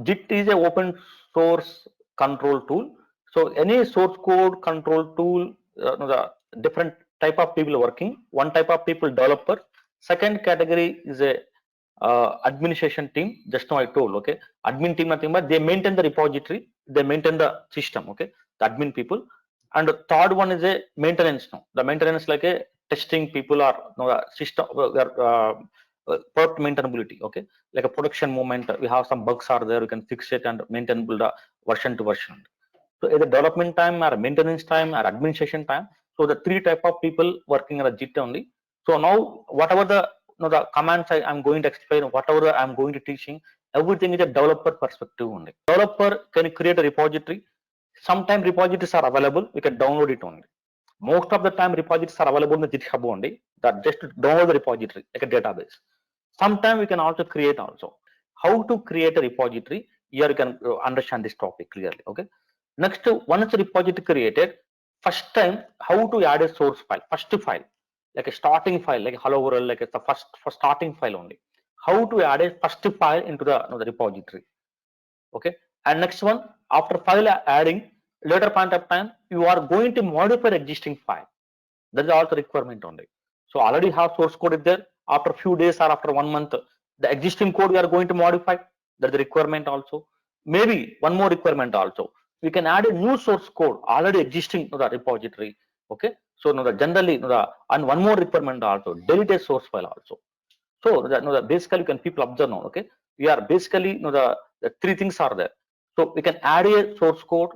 GIT is a open source control tool. So any source code control tool, the different type of people working. One type of people developer. Second category is a administration team. Just now I told, okay, admin team nothing but they maintain the repository, they maintain the system, okay, the admin people. And the third one is a maintenance now. The maintenance like a testing people or system product maintainability, okay, like a production moment. We have some bugs are there, we can fix it and maintainable the version to version. So either development time or maintenance time or administration time. So the three type of people working on a JIT only. So now whatever the commands I'm going to explain, whatever I'm going to teaching, everything is a developer perspective only. Developer can create a repository. Sometimes repositories are available, we can download it only. Most of the time repositories are available in the GitHub only, that just to download the repository like a database. Sometimes we can also create also. How to create a repository? Here you can understand this topic clearly, okay. Next, once the repository created, first time how to add a source file, first file, like a starting file, like hello world, like it's the first starting file only. How to add a first file into the repository, okay. And next one, after file adding, later point of time, you are going to modify the existing file. That is also requirement only. So already have source code is there. After few days or after 1 month, the existing code we are going to modify. That's the requirement also. Maybe one more requirement also. We can add a new source code already existing to the repository. Okay. So generally, and one more requirement also, delete a source file also. So basically, can people observe now? Okay. We are basically the three things are there. So we can add a source code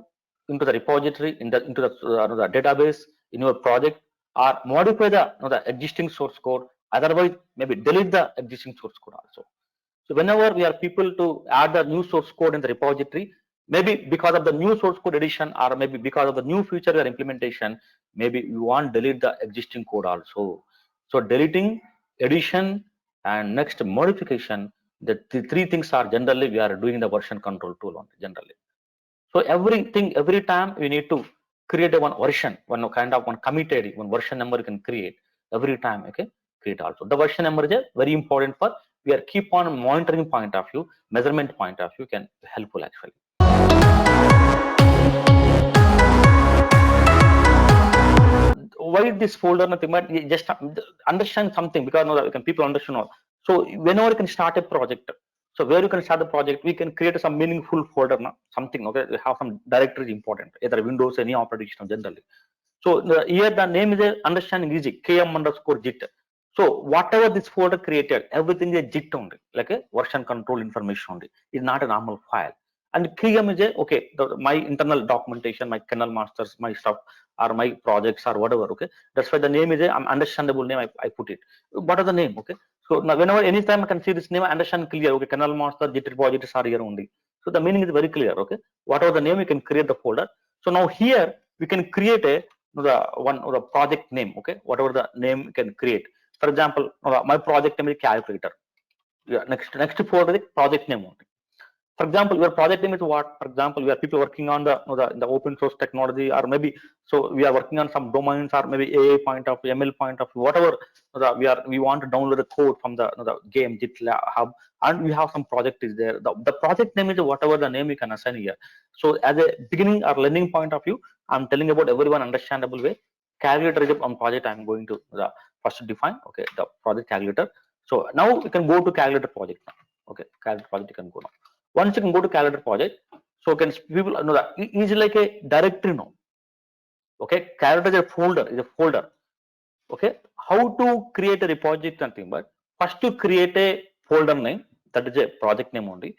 into the repository, into the database in your project, or modify the existing source code. Otherwise, maybe delete the existing source code also. So whenever we are people to add the new source code in the repository, maybe because of the new source code addition, or maybe because of the new feature or implementation, maybe you want to delete the existing code also. So deleting, addition, and next modification, the three things are generally we are doing the version control tool on generally. So everything, every time we need to create a one version, one kind of one committed, one version number you can create every time, okay, create also. The version number is very important for, we are keep on monitoring point of view, measurement point of view can be helpful actually. Why this folder nothing but just understand something, because people understand. So whenever you can start a project, so where you can start the project, we can create some meaningful folder now, something, okay, we have some directory important, either Windows, any operating system generally. So here the name is a understanding easy, km_JIT. So whatever this folder created, everything is JIT only, like a version control information only, is not a normal file. And KM is a, okay, my internal documentation, my kernel masters, my stuff, or my projects or whatever, okay. That's why the name is a understandable name, I put it. What are the name, okay. So now whenever anytime I can see this name, I understand clear, okay, kernel master, JIT repositories are here only. So the meaning is very clear, okay. Whatever the name, you can create the folder. So now here we can create a the project name, okay, whatever the name you can create. For example, my project name is calculator. Yeah, next folder is project name only. For example, your project name is what? For example, we are people working on the open source technology, or maybe so we are working on some domains, or maybe AI point of view, ML point of view, whatever we want to download the code from the game JIT hub, and we have some project is there. The project name is whatever the name you can assign here. So as a beginning or learning point of view, I'm telling about everyone understandable way. Calculator is on project. I'm going to first define, okay, the project calculator. So now you can go to calculator project now. Okay, calculator project you can go now. Once you can go to calculator project, so can people know that it is like a directory now. Okay, calculator is a folder. Okay, how to create a repository nothing but first to create a folder name, that is a project name only.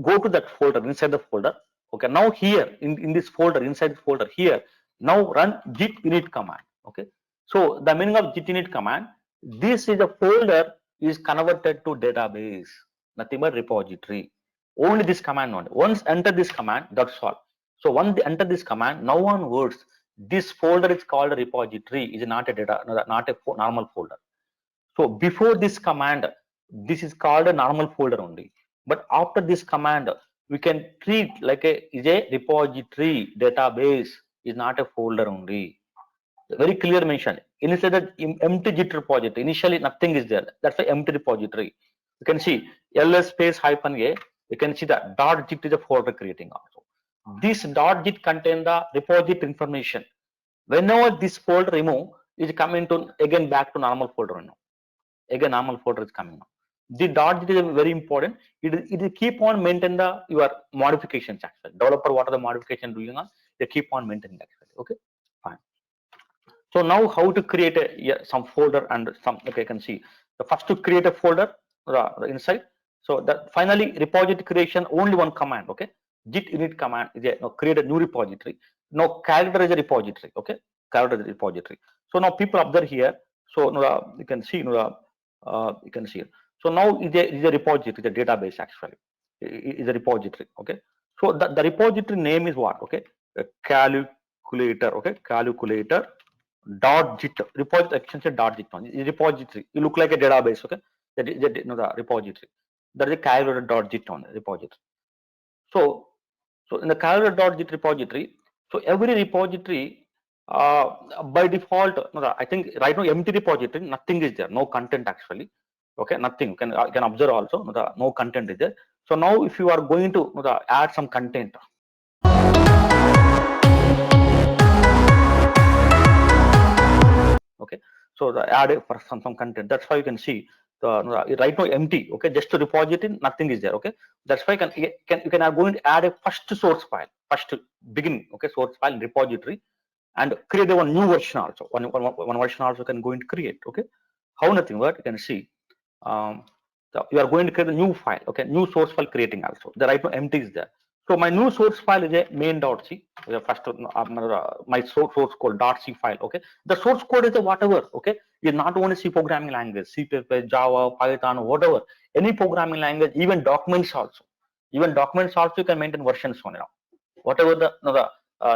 Go to that folder, inside the folder. Okay, now here in this folder, inside the folder here, now run git init command. Okay, so the meaning of git init command, this is a folder is converted to database, nothing but repository. Only this command only. Once enter this command, that's all. So once they enter this command, now onwards, this folder is called a repository, is not a data, not a normal folder. So before this command, this is called a normal folder only. But after this command, we can treat like is a repository, database, is not a folder only. Very clear mention. Initially the empty JIT repository, initially nothing is there. That's why empty repository. You can see ls space -a, you can see the .git is a folder creating also. This .git contain the repository information. Whenever this folder remove, is coming to again back to normal folder now. Again normal folder is coming now. The .git is very important. It will keep on maintaining the your modifications actually. Developer, what are the modifications doing on? They keep on maintaining actually. Okay, fine. So now how to create a some folder and some, okay, you can see the first to create a folder inside. So that finally repository creation only one command. Okay, git init command is a create a new repository. Now character is a repository. Okay, character is a repository. So now people observe here. So you can see you can see. So now is a repository, is a database actually. Is a repository. Okay, so the repository name is what? Okay, a calculator. Okay, calculator .git repository extension .git one is repository. You look like a database. Okay, that is the repository. That is a calculator .git one repository. So in the calculator .git repository, so every repository by default, I think right now empty repository, nothing is there, no content actually. Okay, nothing. You can observe also no content is there. So now if you are going to add some content. Okay, so the add for some content, that's why you can see the right now empty. Okay, just to repository, nothing is there. Okay, that's why you can going to add a first source file, first beginning. Okay, source file repository, and create one new version also. One version also can go and create. Okay, how nothing work, you can see so you are going to create a new file. Okay, new source file creating also. The right now empty is there. So my new source file is a main.c. First my source code .c file. Okay, the source code is a whatever. Okay, is not only C programming language, C++, Java, Python, whatever, any programming language, even documents also. Even documents also you can maintain versions on it. Whatever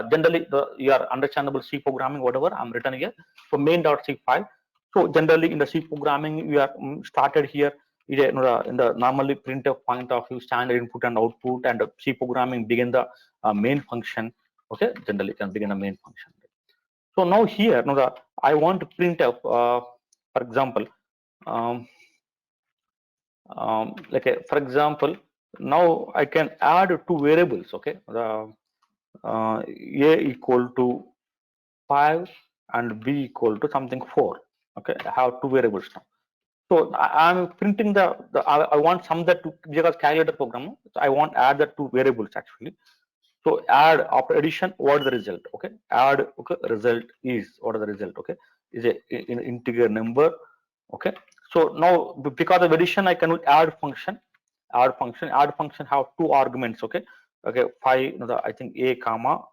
generally your understandable C programming, whatever I'm written here. So main.c file. So generally in the C programming we are started here. In the normally printf point of view, standard input and output, and C programming begin the main function. Okay, generally can begin the main function. So now here I want to print up for example for example, now I can add two variables. Okay, a equal to 5 and b equal to something 4. Okay, I have two variables now. So I'm printing I want some that to, because calculator program, so I want add the two variables actually. So add after addition, what is the result? Okay, add, okay, result is, what is the result? Okay, is a in integer number. Okay, so now because of addition I can add function. Add function have two arguments. Okay, 5 I think a comma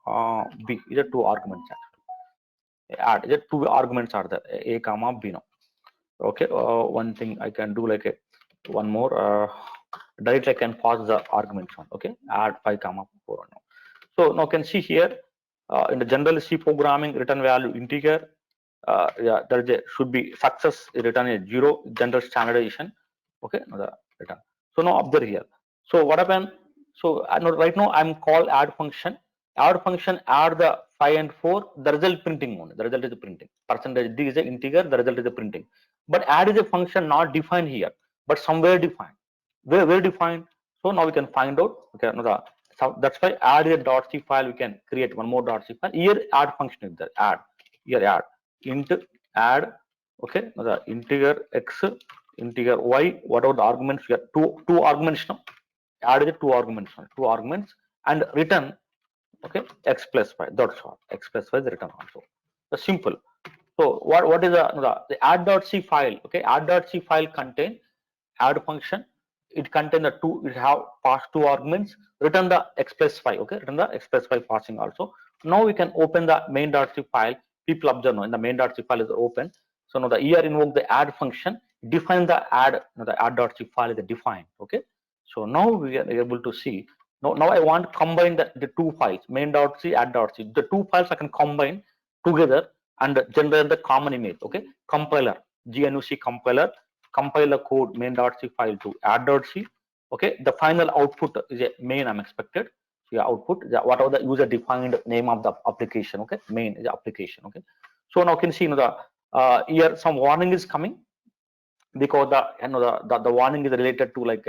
b is a two arguments actually. Add is a two arguments are there, a comma b now. Okay, one thing I can do like one more directly I can pass the arguments on. Okay, add 5 comma 4 now. So now you can see here in the general C programming, return value integer. Yeah, there should be success return is 0, general standardization. Okay, now the return. So now observe here. So what happened? So right now I'm called add function. Add function add the 5 and 4. The result printing only. The result is the printing. Percentage D is a integer. The result is the printing. But add is a function not defined here, but somewhere defined. Where defined? So now we can find out. Okay, now so that's why add a .c file. We can create one more .c file. Here add function is there. Add here add int add. Okay, now the integer x, integer y, whatever the arguments we have, two arguments now. Add the two arguments and return. Okay, x plus y. That's all. X plus y is return also. The simple. So what is the add.c file? Okay, add.c file contain add function. It contain the two. It have pass two arguments. Return the x plus y. Okay, return the x plus y passing also. Now we can open the main.c file. People observe now in the main.c file is open. So now the here invoke the add function. Define the add. The add.c file is defined. Okay. So now we are able to see. Now I want to combine the two files, main.c, add.c. The two files I can combine together and generate the common image. Okay, compiler, GNUC compiler, compile the code main.c file to add.c. Okay, the final output is a main I'm expected. So your output, whatever the user defined name of the application. Okay, main is the application. Okay, so now you can see here some warning is coming because the warning is related to like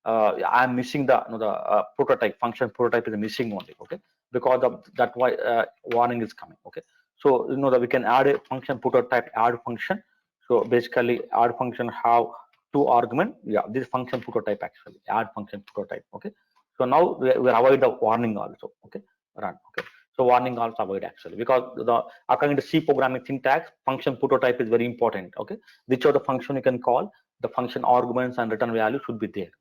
I'm missing the prototype function prototype is missing only. Okay, because of that why warning is coming. Okay, so that we can add a function prototype add function. So basically add function have two argument. Yeah, this function prototype actually add function prototype. Okay, so now we avoid the warning also. Okay, run. Okay, so warning also avoid actually, because the according to C programming syntax, function prototype is very important. Okay, which are the function you can call, the function arguments and return value should be there.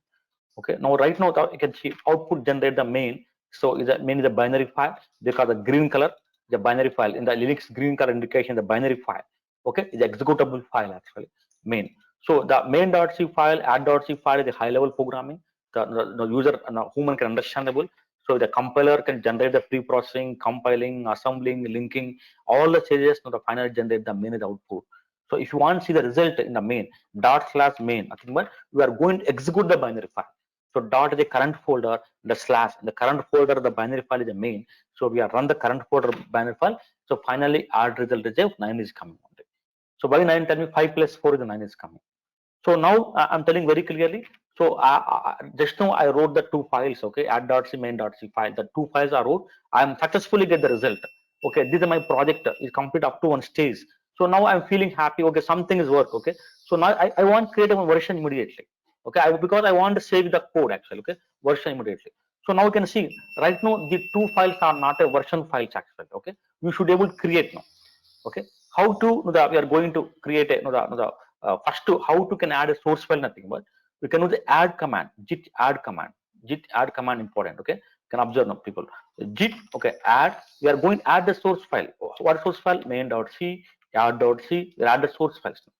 Okay, now right now you can see output generate the main. So is a main is a binary file, because the green color, the binary file in the Linux green color indication the binary file. Okay, is executable file actually main. So the main.c file, add.c file is a high level programming. The user and the human can understandable. So the compiler can generate the pre-processing, compiling, assembling, linking, all the stages. The final generate the main is the output. So if you want to see the result in the main /main, nothing but we are going to execute the binary file. So dot is the current folder, the slash, the current folder, the binary file is the main. So we are run the current folder binary file. So finally add result is 9 is coming. So by 9 tell me 5 plus 4 is 9 is coming. So now I'm telling very clearly. So just now I wrote the two files. Okay, add.c main.c file. The two files I wrote. I am successfully get the result. Okay, this is my project is complete up to one stage. So now I'm feeling happy. Okay, something is work. Okay, so now I want to create a version immediately. Okay, because I want to save the code actually. Okay, version immediately. So now you can see right now the two files are not a version files actually. Okay, you should able to create now. Okay, how to we are going to create a first how to can add a source file, nothing but we can use the add command, git add command. Git add command important. Okay, you can observe now people git. Okay, add, we are going to add the source file. What source file? Main.c, add.c, we add the source files now.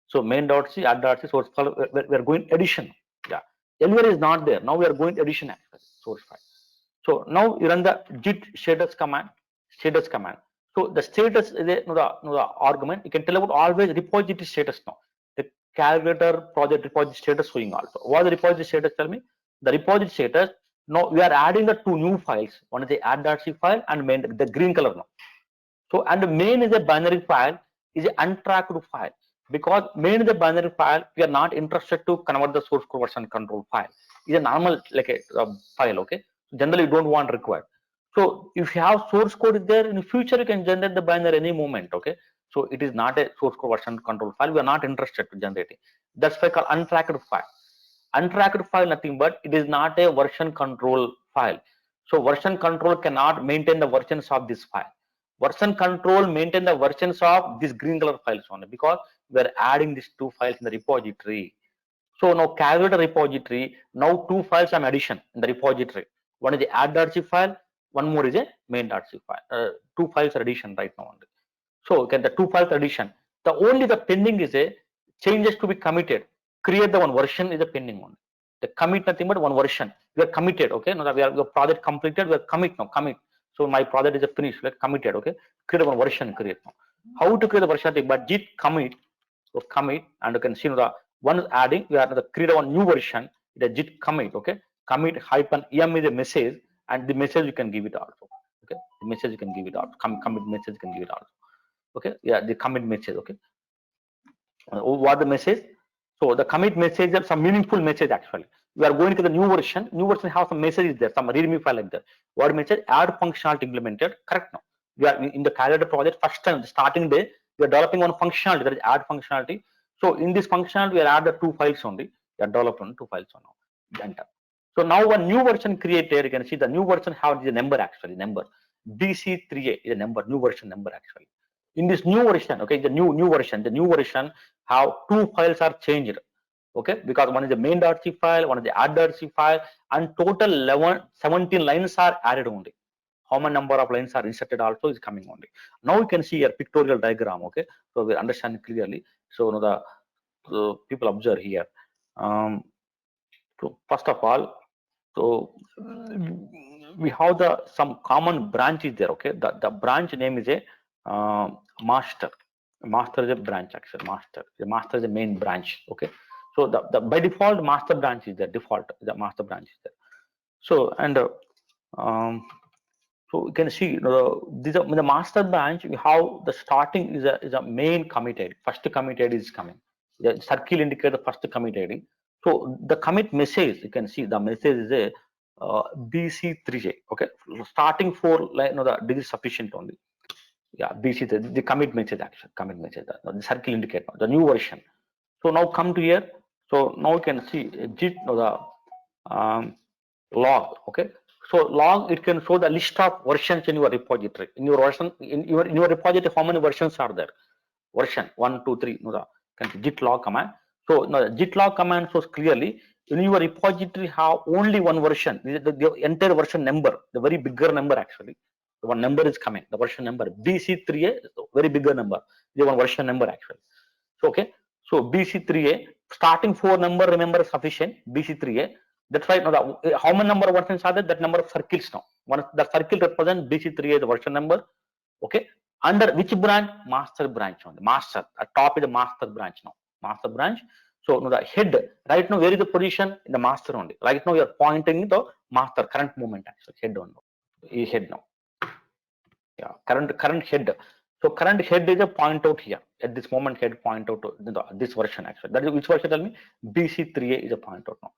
So main.c, add.c source file, we are going addition. Yeah, earlier is not there, now we are going addition actually source file. So now you run the git status command. Status command. So the status is the argument. You can tell about always repository status now. The calculator project repository status showing also. What is the repository status? Tell me. The repository status. Now we are adding the two new files. One is the add.c file and main, the green color now. So and the main is a binary file, is an untracked file, because main is a binary file. We are not interested to convert the source code version control file. It's a normal like a file. Okay, generally you don't want required. So if you have source code is there in the future, you can generate the binary any moment. Okay, so it is not a source code version control file. We are not interested to generate it. That's why called untracked file. Untracked file nothing but it is not a version control file. So version control cannot maintain the versions of this file. Version control maintain the versions of these green color files only, because we are adding these two files in the repository. So now calculator repository, now two files are addition in the repository. One is the add.c file, one more is a main.c file. Two files are addition right now only. So okay, the two files addition. The only the pending is a changes to be committed. Create the one version is a pending one. The commit nothing but one version. We are committed. Okay, now that we are your project completed. We are commit now. Commit. So my project is a finished. Like committed. Okay, create one version. Create now. How to create the version? But git commit. So commit, and you can see the one is adding. We are the create one new version. The git commit. Okay, commit hyphen em is a message, and the message you can give it also. Okay, the message you can give it out. Commit message you can give it also. Okay, yeah, the commit message. Okay, what the message? So the commit message is some meaningful message actually. We are going to the new version. New version has some messages there, some readme file like that. What message? Add functionality implemented. Correct now. We are in the calendar project first time, the starting day. We are developing one functionality, that is add functionality. So in this functionality, we are add the two files only. We are developing two files now. Enter. So now one new version created. You can see the new version have the number actually. Number BC3A is a number, new version number actually. In this new version, okay, the new version, how two files are changed. Okay, because one is the main.c file, one is the add.c file, and total 17 lines are added only. How many number of lines are inserted also is coming only. Now you can see a pictorial diagram. Okay, so we understand clearly. So you know, the people observe here. So first of all, so we have the some common branches there. Okay, the branch name is a master. Master is a branch actually. The master is the main branch. Okay, so the by default master branch is there. Default the master branch is there. So and so you can see these are the master branch. How the starting is a main committed. First committed is coming. The circle indicate the first committed. So the commit message, you can see the message is a BC3J. Okay, starting for like the digit sufficient only. Yeah, BC3, the commit message action, commit message, the circle indicator, the new version. So now come to here. So now you can see Git the log. Okay, so log, it can show the list of versions in your repository. In your version, in your repository, how many versions are there? Version 1, 2, 3. No, the git log command. So no, git log command shows clearly in your repository have only one version. The entire version number, the very bigger number actually. The one number is coming. The version number BC3A, very bigger number. The one version number actually. So okay. So BC3A starting 4 number, remember, sufficient. BC3A. That's right. Now how many number of versions are there? That number of circles now. One, the circle represents BC3A, the version number. Okay. Under which branch? Master branch only. Master. At top is the master branch now. Master branch. So now the head. Right now, where is the position? In the master only. Right now, you are pointing the master current movement actually. Head only. Head now. Yeah. Current head. So current head is a point out here. At this moment, head point out to this version actually. That is which version? Tell me. BC3A is a point out now.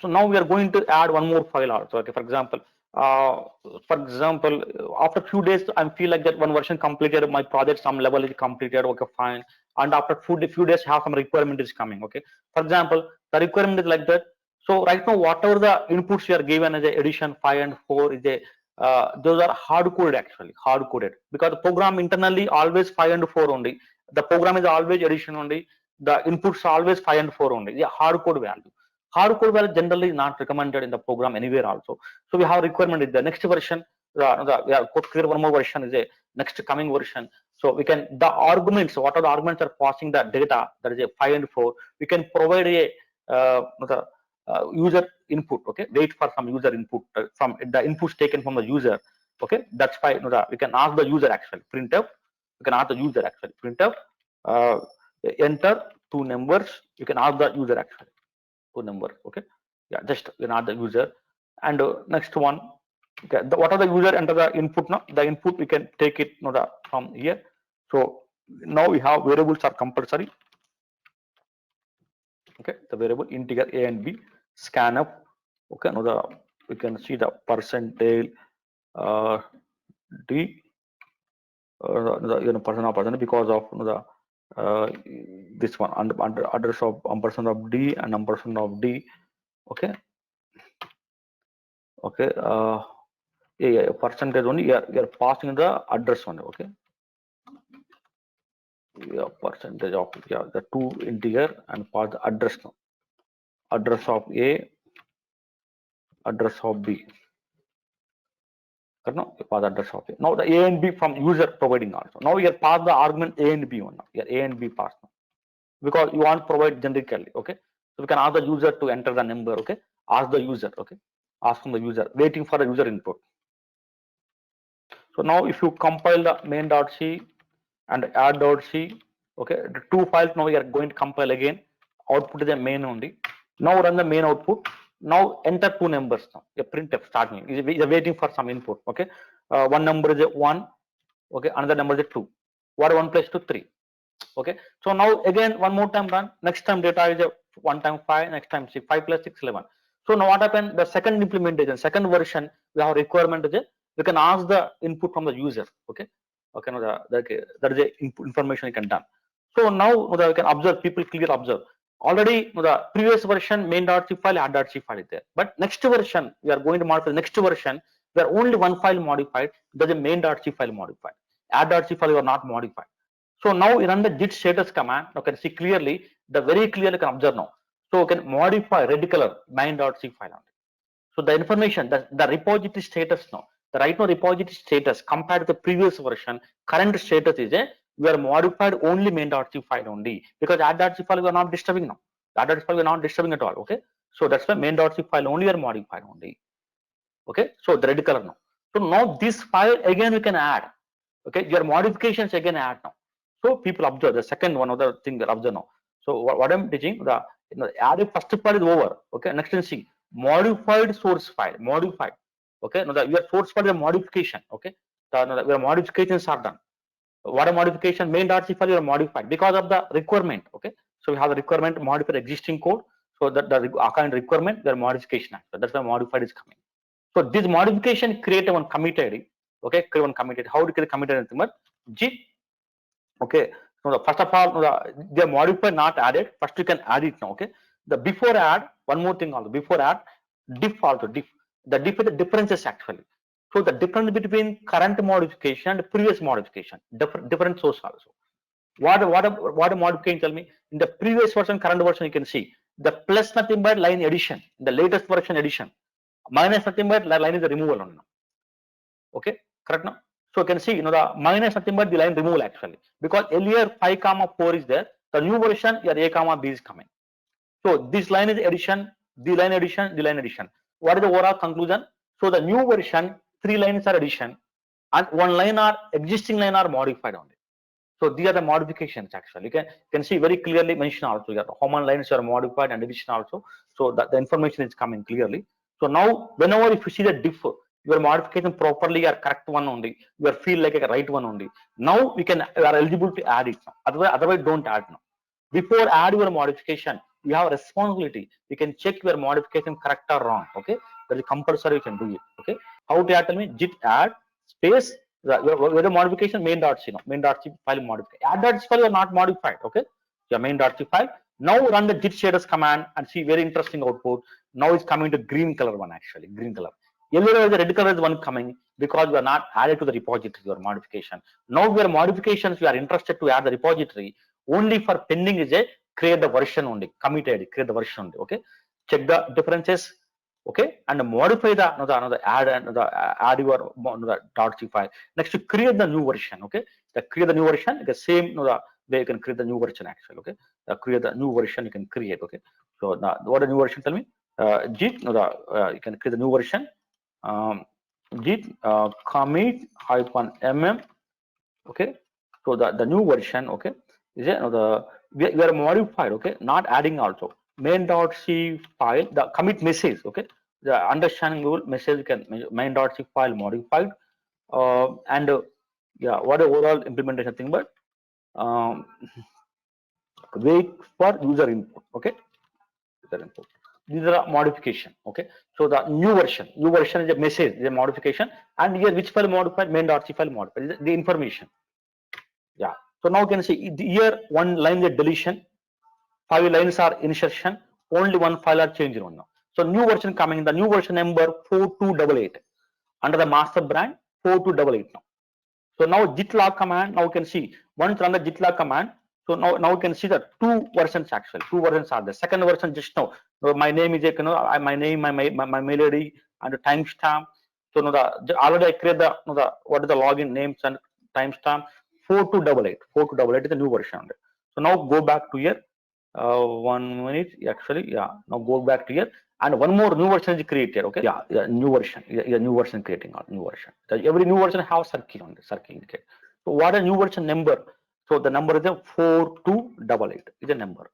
So now we are going to add one more file also. Okay, for example, after few days, I feel like that one version completed, my project some level is completed. Okay, fine. And after few days, have some requirement is coming. Okay, for example, the requirement is like that. So right now, whatever the inputs you are given as a edition 5 and 4 is a those are hard coded actually, hard coded, because the program internally always 5 and 4 only. The program is always edition only. The inputs are always 5 and 4 only. Yeah, hard code value. Hard code value generally not recommended in the program anywhere also. So we have requirement is the next version. We have clear one more version is a next coming version. So we can the arguments. What are the arguments are passing the data? That is a 5 and 4. We can provide a user input. Okay, wait for some user input from the inputs taken from the user. Okay, that's why we can ask the user actually printf. We can ask the user actually printf. Enter 2 numbers. You can ask the user actually. 2 number. Okay, yeah, just not the user. And next one, okay, what are the user enter the input now? The input we can take it from here. So now we have variables are compulsory. Okay, the variable integer a and b, scanf. Okay, now we can see the percentage d person because of this one under address of ampersand of d and ampersand of d. Okay, okay, yeah, percentage only you're passing the address one. Okay, yeah, percentage of the 2 integer and pass the address now. Address of a, address of b. No, pass the address of a. Now the a and b from user providing also. Now you pass the argument a and b one. Now a and b pass now, because you want to provide generically. Okay, so we can ask the user to enter the number. Okay, ask the user. Okay, ask from the user, waiting for the user input. So now if you compile the main.c and add.c, okay, the 2 files now we are going to compile again. Output is the main only. Now run the main output. Now enter 2 numbers now. A printf starting is waiting for some input. Okay, one number is a 1. Okay, another number is a 2. What 1 plus 2 3. Okay, so now again one more time run. Next time data is a 1 time 5. Next time 5 plus 6 11. So now what happened? The second implementation, second version, we have requirement is a, we can ask the input from the user. Okay, okay, now that is the information you can done. So now we can observe, people clear observe. Already the previous version main.c file, add.c file is there. But next version, we are going to modify the next version where only one file modified, there's a main.c file modified. Add.c file you are not modified. So now you run the git status command. You can see clearly, very clearly can observe now. So you can modify red color main.c file only. So the information, the repository status now, the right now repository status compared to the previous version, current status is a we are modified only main.c file only, because add.c file we are not disturbing now. Add.c file we are not disturbing at all. Okay, so that's why main.c file only are modified only. Okay, so the red color now. So now this file again we can add. Okay, your modifications again add now. So people observe the second one other thing that observe now. So what I'm teaching, the add first part is over. Okay, next thing see modified source file, modified. Okay, now your source file is a modification. Okay, your modifications are done. What a modification, main.c file you are modified because of the requirement. Okay, so we have the requirement to modify the existing code. So that the account requirement, their modification. That's why modified is coming. So this modification create one commit ID. Okay, create one commit ID. How to create commit ID? Git. Okay, so first of all, the modify not added. First you can add it now. Okay, the before add one more thing also. Before add diff also diff. The diff is the differences actually. So the difference between current modification and previous modification, different source also. What a modification tell me? In the previous version, current version, you can see the plus nothing but line addition. The latest version addition, minus nothing but line is the removal on now. Okay, correct now. So you can see, the minus nothing but the line removal actually, because earlier 5, 4 is there. The new version your A, B is coming. So this line is addition, the line addition, the line addition. What is the overall conclusion? So the new version 3 lines are addition and 1 line are existing line are modified only. So these are the modifications actually. You can see very clearly mentioned also here. How many lines are modified and addition also. So that the information is coming clearly. So now whenever if you see the diff, your modification properly are correct one only, you feel like a right one only. Now we are eligible to add it now. Otherwise don't add now. Before add your modification, you have a responsibility. You can check your modification correct or wrong. Okay, that is compulsory. You can do it. Okay, how to add? Tell me. Git add space the modification main.c file modified. Add.c file are not modified. Okay, your main.c file. Now run the git status command and see very interesting output. Now it's coming to green color one actually, green color. Earlier the red color is one coming because we are not added to the repository your modification. Now your modifications we are interested to add the repository only for pending is a create the version only, commit ID, create the version only. Okay, check the differences. Okay, and modify the another add and add your .c file. Next to create the new version. Okay, create the new version, the same way you can create the new version actually. Okay, create the new version you can create. Okay, so what the new version tell me? Git you can create the new version. Git commit -mm. Okay, so the new version. Okay, is it we are modified. Okay, not adding also main.c file the commit message. Okay, the understanding rule message can main.c file modified and yeah, what a overall implementation thing, but wait for user input. Okay, user input. These are modification. Okay, so the new version is a message, is a modification, and here which file modified? Main.c file modified, the information. Yeah, so now you can see here one line is deletion, 5 lines are insertion, only one file are changed on now. So new version coming, the new version number 4288 under the master brand 4288 now. So now git log command, now you can see once run the git log command. So now you can see the 2 versions actually, 2 versions are the second version just now. My name is my name, my mail ID and the timestamp. So now already I create the what is the login names and timestamp 4288 is the new version. So now go back to here. 1 minute actually, yeah, now go back to here and one more new version is created. Okay, yeah, new version, new version creating new version. Every new version have circle on the circle indicate. So what a new version number? So the number is a 4288 is a number.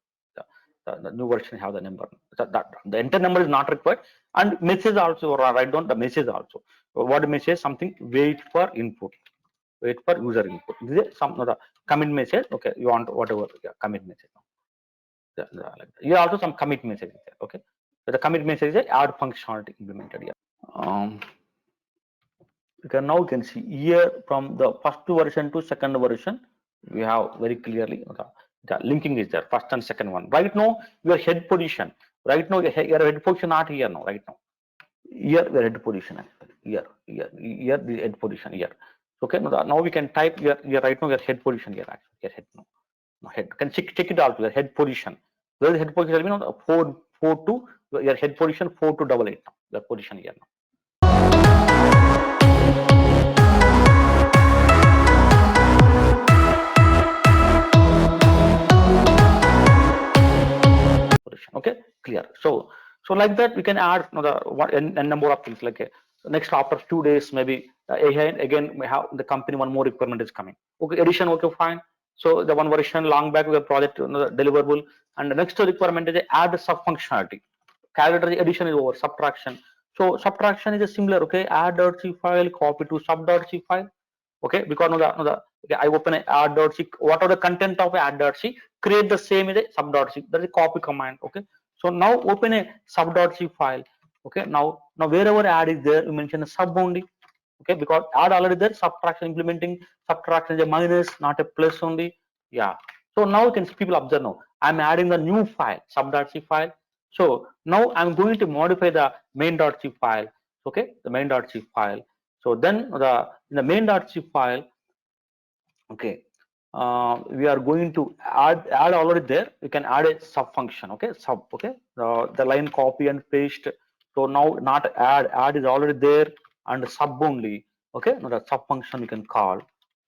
The new version have the number. The entire number is not required, and message also write down the message also. What message? Something wait for input, wait for user input. This is some the commit message. Okay, you want whatever, yeah, commit message. Here also some commit message is there. Okay, so the commit message is add functionality implemented here. You can see here from the first version to second version we have very clearly the linking is there, first and second one. Right now your head position, right now your head position not here now, right now here your head position actually, here the head position here. Okay, now we can type here right now your head position here actually, your head now. Head can check it out, your head position. Where is head position? 442, your head position 4288 now, the position here now. Okay, clear. So like that we can add a number of things like next after 2 days maybe again we have the company one more requirement is coming. Okay, addition, okay, fine. So the one version long back we have project deliverable, and the next requirement is add sub functionality. Calculator addition is over, subtraction. So subtraction is a similar, okay, add.c file, copy to sub.c file, okay, because okay, I open a add.c, what are the content of add.c, create the same in a sub.c, that is a copy command, okay. So now open a sub.c file, okay. Now wherever add is there, you mention a sub only, okay, because add already there, subtraction implementing, subtraction is a minus, not a plus only, yeah. So now you can see, people observe, now I'm adding the new file, sub.c file. So now I'm going to modify the main.c file, okay, the main.c file. So then in the main.c file, okay, we are going to add already there, you can add a sub function, okay, sub, okay, the line copy and paste. So now not add is already there, and sub only, okay. Now the sub function you can call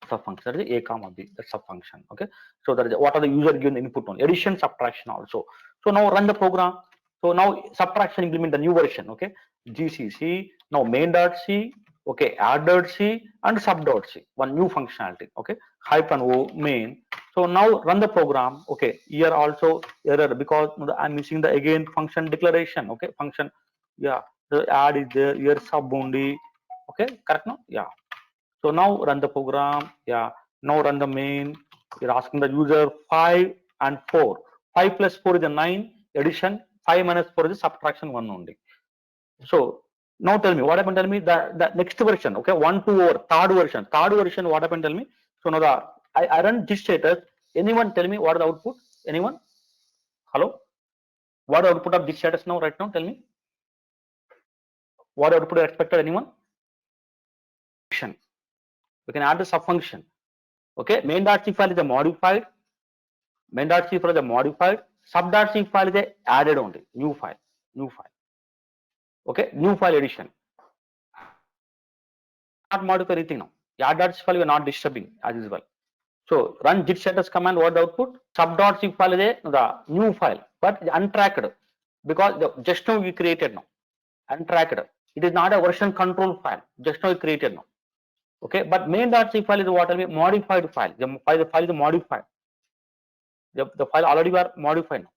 sub function, that is a comma b, that sub function, okay. So that is what are the user given input on addition, subtraction also. So now run the program. So now subtraction implement the new version, okay, gcc, now main.c, okay, add.c and sub.c, one new functionality, okay, -o main. So now run the program, okay. Here also error, because I'm missing the again function declaration, okay, function, yeah, the add is there, here sub only, okay, correct, no, yeah. So now run the program, yeah. Now run the main. You're asking the user 5 and 4. 5 plus 4 is a 9 addition. 5 minus 4 is a subtraction 1 only. So now tell me what happened. Tell me the next version. Okay, 1, 2 or third version. Third version, what happened? Tell me. So now I run GIT status. Anyone tell me what is the output? Anyone? Hello? What output of GIT status now? Right now, tell me. What output is expected? Anyone? We can add the sub function. Okay, main.c file is a modified. Main.c file is a modified. Sub.c file is a added only. New file. New file. Okay, new file addition. Not modify anything now. Add.c file we are not disturbing as usual. So run git status command. What the output? Sub.c file is the new file, but untracked, because just now we created now. Untracked. It is not a version control file. Just now we created now. Okay, but main.c file is what will be modified file. The file is modified. The file already were modified now.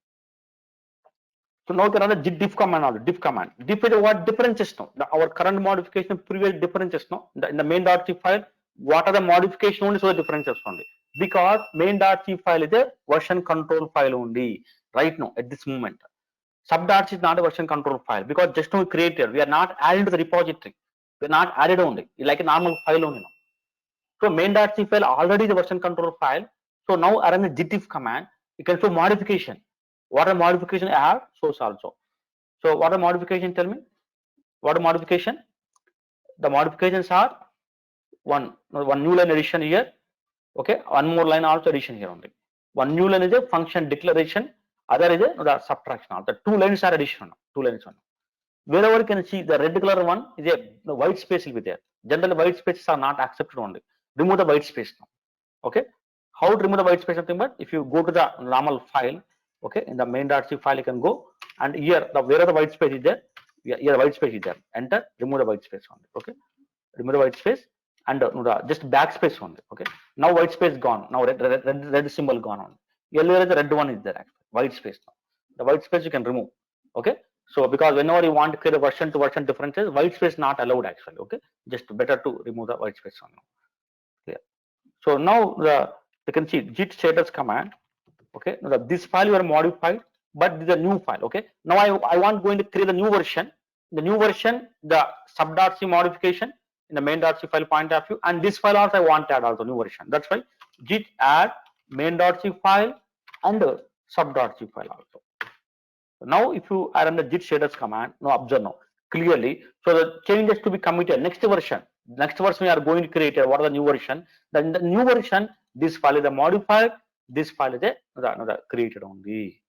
So now we can run a git diff command also. Diff command. Diff is what differences now. Our current modification, previous differences now. In the main.c file, what are the modification only? So the differences only. Because main.c file is a version control file only right now at this moment. Sub.c is not a version control file, because just now we created. We are not added to the repository. We are not added only. It's like a normal file only now. So main.c file already the version control file. So now I run a git diff command. You can show modification. What are modification I have? Source also. So what are modification? Tell me. What are modification? The modifications are one new line addition here. Okay, one more line also addition here only. One new line is a function declaration. Other is the subtraction. The two lines are addition. Two lines on. Wherever you can see the red color one is the white space will be there. Generally white spaces are not accepted only. Remove the white space now. Okay. How to remove the white space? Nothing but if you go to the normal file, okay, in the main.c file you can go, and here where the white space is there, here the white space is there. Enter, remove the white space only. Okay, remove the white space and just backspace only. Okay, now white space gone. Now red symbol gone on. Earlier the red one is there actually. White space now. The white space you can remove. Okay, so because whenever you want to create a version to version differences, white space not allowed actually. Okay, just better to remove the white space only. Yeah. So now you can see git status command. Okay, now this file you are modified, but this is a new file. Okay, now I want going to create a new version. The new version, the sub.c modification in the main.c file point of view, and this file also I want to add also new version. That's why git add main.c file and sub.c file also. So now if you are on the git status command, now observe now clearly. So the changes to be committed. Next version we are going to create. What are the new version? Then the new version, this file is a modified. This file is another created only.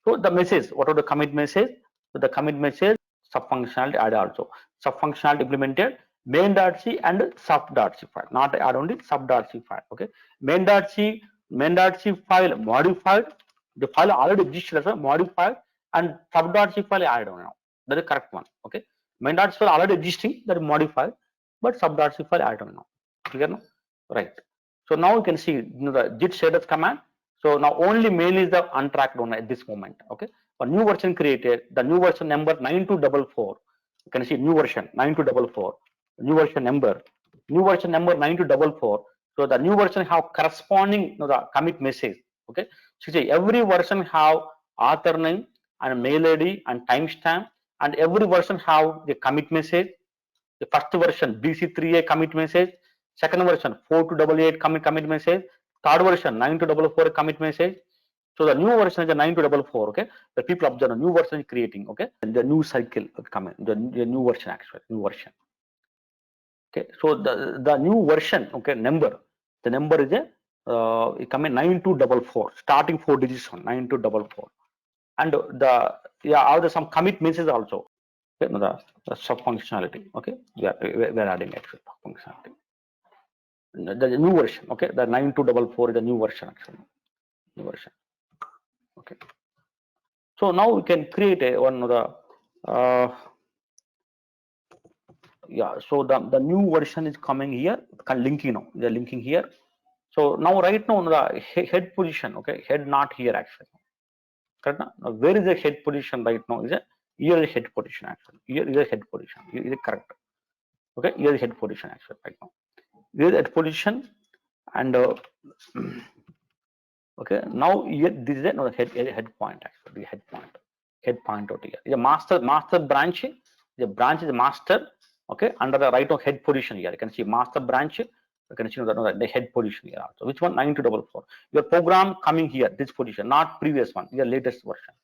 So the message, what are the commit message? So the commit message sub functionality add also. Sub functionality implemented main.c and sub.c file. Not add only sub.c file. Okay. Main.c file modified. The file already existed as a modified, and sub.c file added on now. That is the correct one. Okay. Main.c file already existing, that is modified, but sub.c file added on now. Clear now? Right. So now you can see the git status command. So now only main is the untracked one at this moment. Okay. A new version created, the new version number 9244. You can see new version 9244, new version number 9244. So the new version have corresponding the commit message. Okay, so see, every version have author name and mail ID and timestamp, and every version have the commit message. The first version BC3A commit message, second version 4288 commit message, third version 9244 commit message. So the new version is the 9244. Okay, the people observe the new version is creating. Okay, and the new cycle coming, the new version actually, new version. Okay, so the new version, okay, number, the number is a coming 9244, starting 4 digits on 9244, and all the some commit message also. Okay, the sub functionality. Okay, we are adding extra functionality. The new version. Okay, the 9244 is the new version actually. New version. Okay. So now we can create a one of the so the new version is coming here, linking now. They're linking here. So now right now the head position, okay, head not here actually. Correct? Now where is the head position right now? Is it here is head position actually. Here is a head position. Here is it correct? Okay, here is head position actually right now. Here is head position, and okay, now here this is the head point actually. The head point out here. The master branch. The branch is master. Okay, under the right of head position here, you can see master branch. You can see the head position here also. Which one? 9244. Your program coming here, this position, not previous one. Your latest version.